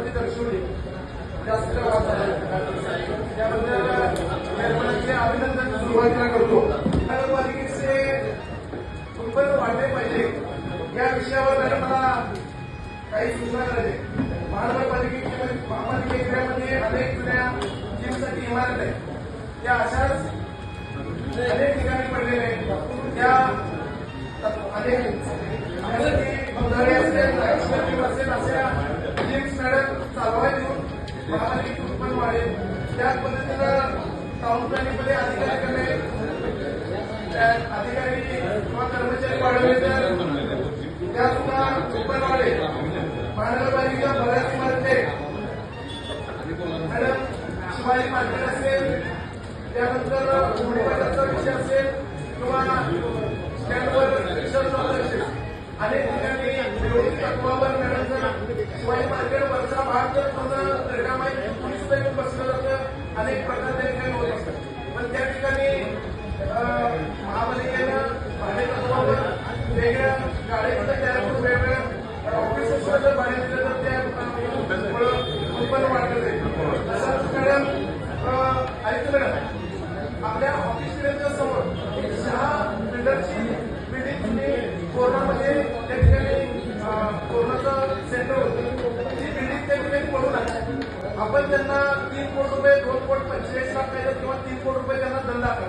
शहरामध्ये दर्शवली जास्त त्याबद्दल निर्माणाचे अभिनंदन सुरुवातीला करतो. नगरपालिकेचे उत्पन्न वाढले पाहिजे या विषयावर मला काही सूचना करायचे. महापालिकेमध्ये अनेक जुन्या जिमसाठी इमारत आहे, त्या अशाच अनेक ठिकाणी पडलेल्या आहेत. त्या अनेक असेल अशा जिम्स मॅडम चालवाय देऊन महापालिकेचे उत्पन्न वाढेल. त्याच पद्धतीनं टाउन प्लॅनिंगमध्ये अधिकारी किंवा कर्मचारी वाढवले तर त्या सुद्धा उत्पन्न वाढेल. महानगरपालिकेच्या बऱ्याच इमारती मॅडम शिवाजी मार्केट असेल, त्यानंतर मुंबईचा विषय असेल किंवा स्टँडवर असेल, अनेक ठिकाणी निवडणूक तत्वावर मॅडम शिवाजी मार्केट वरचा भाग जर पूर्ण निर्गामाई पोलीस येऊन बसलं जातं, अनेक प्रकार त्या ठिकाणी होत असतात. पण त्या ठिकाणी महापालिकेनं भाडे तत्वावर वेगळ्या गाड्यांचं तयार करून वेगवेगळ्या ऑफिसेसला जर भाडे दिलं तर त्या उत्पन्न वाढलं जाईल. तसंच मॅडम ऐकलं मॅडम आपल्या ऑफिस बिल्डिंगच्या समोर शहा बिल्डरची बिल्डिंग तुम्ही कोरोनामध्ये त्या ठिकाणी कोरोनाचं सेंटर होतं, ती बिल्डिंग त्या ठिकाणी पडून आहे. आपण त्यांना 3 कोटी रुपये 2,45 लाख किंवा 3 कोटी रुपये त्यांना दंड आला.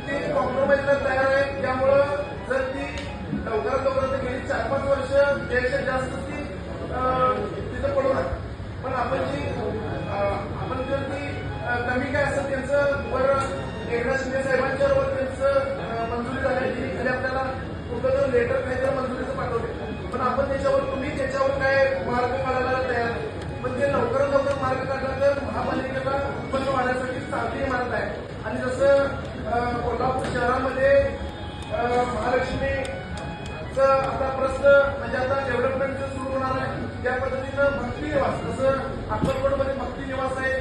ती कॉम्प्रोमाइजला तयार आहे. त्यामुळं जर ती लवकरात लवकर गेली 4-5 वर्ष त्यापेक्षा जास्त ती तिथं पडून आहे. पण आपण जर ती कमी काय असेल त्यांचं वर एकनाथ शिंदे साहेबांच्या वर त्यांचं मंजुरी झाल्याची आणि आपल्याला कुठलं जर लेटर काहीतरी मंजुरीचं पाठवले, पण आपण तुम्ही त्याच्यावर काय मार्ग काढायला तयार नाही. पण ते लवकरात लवकर मार्ग काढला तर महापालिकेला उत्पन्न वाढण्यासाठी चांगली इमारत आहे. आणि जसं कोल्हापूर शहरामध्ये महालक्ष्मीचं आता प्रश्न म्हणजे आता डेव्हलपमेंटचं सुरू होणार आहे, त्या पद्धतीनं भक्ती निवास, जसं अक्कलकोटमध्ये भक्ती निवास आहे,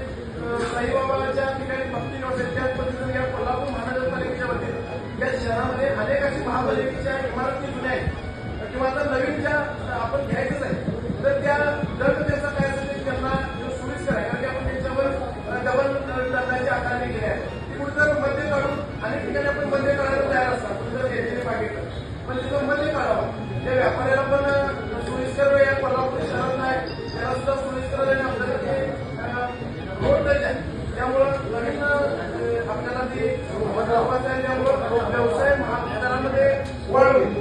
साईबाबाच्या ठिकाणी भक्ती निवास आहे, त्याच पद्धतीने या कोल्हापूर महानगरपालिकेच्या वतीनं या शहरामध्ये अनेक अशी महापालिकेच्या इमारती जुन्या आहेत किंवा आता नवीन ज्या आपण घ्यायचंच आहे, तर त्या दंड त्याचा काय असेल त्यांना सोयीस्कर आहे. कारण की आपण त्यांच्यावर डबल दंडाची आकारणी केली आहे. ती कुठं मध्ये काढून अनेक ठिकाणी आपण मध्ये काढायला तयार असतात, जर घेतलेले मागितलं पण तिथं मध्ये काढावं. त्या व्यापाऱ्याला पण सोयीस्कर या कोल्हापूर शहरात नाही, त्याला सुद्धा सोयीस्कर आणि आपल्याला ते रोड आहे. त्यामुळं नवीन आपल्याला ती महत्वाचं आहे. त्यामुळं व्यवसाय महावितरणामध्ये वाढ होईल.